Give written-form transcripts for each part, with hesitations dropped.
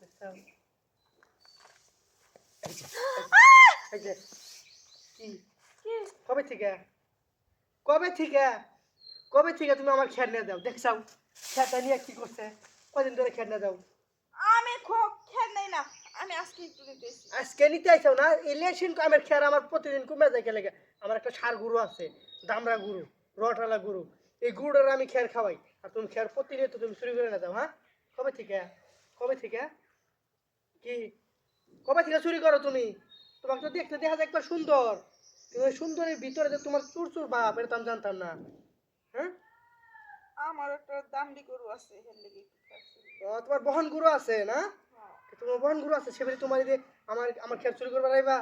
দেখছাও এই যে কি কি কবে থেকে কবে থেকে কবে থেকে তুমি আমার খেয়াল নিয়ে দাও দেখছাও খেয়াটা নিয়ে কি করছে কদিন ধরে খেয়াল নিয়ে দাও আমি খেল নাই না আমি আজকে একটু দিতেছি আজকে নিতে আইসাও না ইলেকশন আমার খেয়ার আমার প্রতিদিন কমে যায় গেলে আমার একটা সার গরু আছে দামড়া গরু রটালা গরু এই গরুটার আমি খেয়ার খাওয়াই আর তুমি খেয়ার প্রতিনিয়ত তুমি চুরি করে না দাও হ্যাঁ কবে থেকে কবে থেকে কি কবে থেকে চুরি করো তুমি তোমাকে তো দেখতে দেখা যায় একবার সুন্দর তুমি ওই সুন্দরের ভিতরে যে তোমার চুর চুর বাপ এটা তো আমি জানতাম না হ্যাঁ আমার একটা দামড়ি গরু আছে হেল লাগি তোমার বহন গরু আছে না তোমার বহন গরু আছে সেবারে তোমার এই যে আমার আমার খেয়ার চুরি করবার আইবা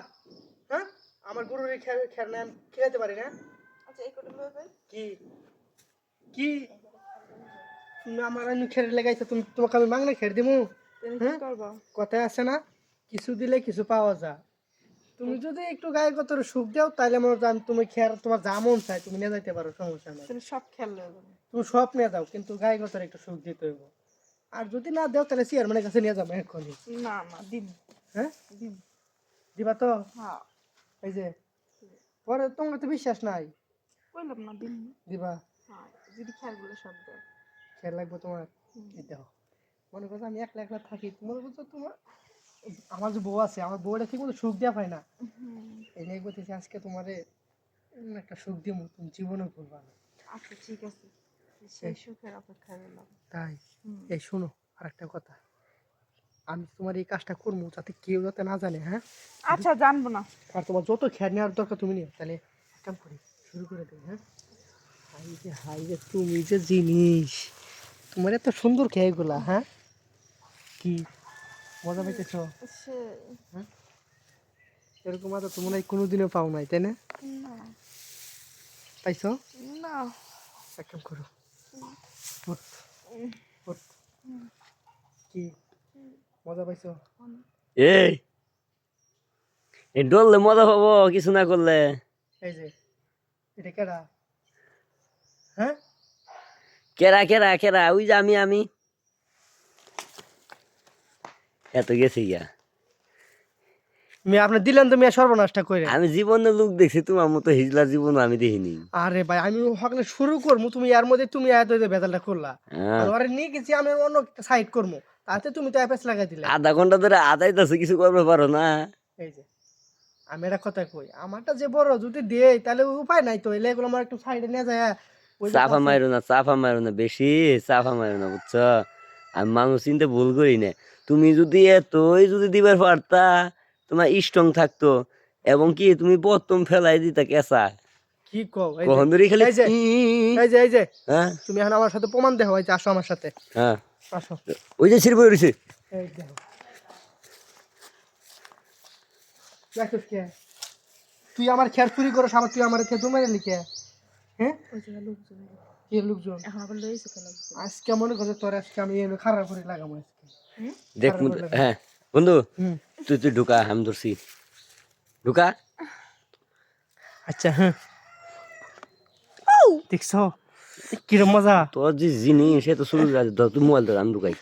হ্যাঁ আমার গরুর খেয়ার খেয়ার না খেলাতে পারি না আচ্ছা এই কোটা লই ভাই কি কি তুমি আমার আমি খেয়ার লাগাইছো তুমি তোমাকে আমি মাংনা খেয়ার দিমু তুমি কি করবা কথায় আছে না কিছু দিলে কিছু পাওয়া যায় তুমি যদি একটু গায়ে কত সুখ দাও তাহলে মনে হয় আমি তুমি খেয়ার তোমার যা মন চাই তুমি নিয়ে যাইতে পারো সমস্যা নাই তুমি সব খেল লই যাবে তুমি সব নিয়ে দাও কিন্তু গায়ে কত একটু সুখ দিতে হইব আর যদি না দাও তাহলে চেয়ারম্যানের কাছে নিয়ে যাবো এক্ষুনি না না দিম হ্যাঁ দিম দিবা তো হ্যাঁ এই যে পরে তোমার তো বিশ্বাস নাই কইলাম না দিম দিবা হ্যাঁ যদি খেলগুলো সব দাও খেয়াল লাগবে তোমার এই দেখো মনে করছো আমি একলা একলা থাকি মনে করছো তোমার আমার যে বউ আছে আমার বউটা ঠিক মতো সুখ দেওয়া পায় না এই নিয়ে বলতেছি আজকে তোমারে একটা সুখ দিব তুমি জীবনে করবা না আচ্ছা ঠিক আছে সেই সুখের অপেক্ষা রইলাম তাই এই শোনো আর একটা কথা আমি তোমার এই কাজটা করবো যাতে কেউ যাতে না জানে হ্যাঁ আচ্ছা জানবো না আর তোমার যত খেয়াল নেওয়ার দরকার তুমি নিও তাহলে এক কাম করি শুরু করে দিই হ্যাঁ হাই যে তুমি যে জিনিস তোমার এত সুন্দর খেয়েগুলা হ্যাঁ কি মজা পাইতেছ সে হ্যাঁ এরকম মজা তো মনে হয় কোনোদিনও পাও নাই তাই না না পাইছো না এক কাম করো উঠ, উঠ। কি মজা পাইছো এই এই ডললে মজা পাবো কিছু না করলে এই যে এটা কেডা হ্যাঁ কেরা কেরা কেরা ওই যে আমি এত গেছি গিয়া মেয়ে আপনি দিলেন তো মেয়ে সর্বনাশটা করে আমি জীবনে লোক দেখছি তোমার মতো হিজলার জীবন আমি দেখিনি আরে ভাই আমি হকলে শুরু করবো তুমি এর মধ্যে তুমি এত বেতালটা করলা হ্যাঁ। আর ওরে নিয়ে গেছি আমি অন্য সাইড করবো তাতে তুমি তো অ্যাপেস লাগাই দিলে আধা ঘন্টা ধরে আদাইতেছে কিছু করবে পারো না এই যে আমি একটা কথা কই আমারটা যে বড় যদি দেই তাহলে উপায় নাই তো এলে এগুলো আমার একটু সাইডে নিয়ে যায় ওই যে চাফা পাশে- চাফা মারো না বেশি চাফা মারো না বুঝছো আমি মানুষ চিনতে ভুল করি না তুমি যদি এতই যদি দিবার পারতা তোমার স্ট্রং থাকতো এবং কি তুমি প্রথম ফেলাই দিতা কেসা কি কও এই কখন যে ধরে খালি এই যে এই যে হ্যাঁ তুমি এখন আমার সাথে প্রমাণ দেখো এই যে আসো আমার সাথে হ্যাঁ আসো ওই যে ছিড়ে রয়েছে এই দেখো দেখছিস কে তুই আমার খেয়ার চুরি করো আমার তুই আমার খেয়ার তোমার লিখে হ্যাঁ ওই জায়গা লোকজন কি লোকজন এখন আবার লইছে খেলা আজকে মনে করছে তোর আজকে আমি এনে খারাপ করে লাগাবো আজকে দেখ হ্যাঁ বন্ধু হুম তুই ঢুকা আমি ধরছি ঢুকা আচ্ছা হ্যাঁ দেখছো কিরম মজা তোর যে জিনিস সে তো শুরু ধর তুই মোবাইল ধর আমি ঢুকাই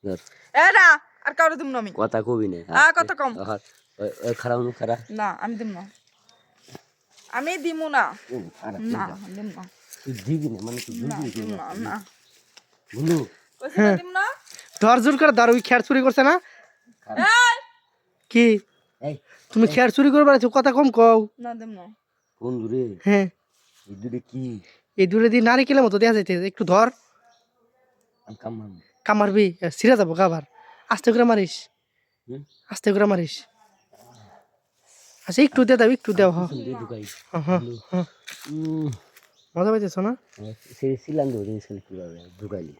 ধর এ না আর কারো দিম না আমি কথা কবি না কথা কম খারাপ খারাপ না আমি দিম না আমি দিমু না না দিম না তুই দিবি না মানে তুই না দিম না না বন্ধু কইছি না দিম না ধর জোর করে ধর ওই খেয়ার চুরি করছে না এই কি এই তুমি খেয়ার চুরি করবার আছো কথা কম কও না দিম না বন্ধু রে হ্যাঁ এই দুটো কি এই দূরে দিয়ে নারিকেলের মতো দেওয়া যাইতে একটু ধর আমি কামাম কামারবি সিরা যাবো কাবার আস্তে করে মারিস আস্তে করে মারিস আচ্ছা একটু দে দাও একটু দেও হ্যাঁ ঢুকাই হ্যাঁ হ্যাঁ মজা পাইতেছ না সেই সিলান ধরে ঢুকাইলি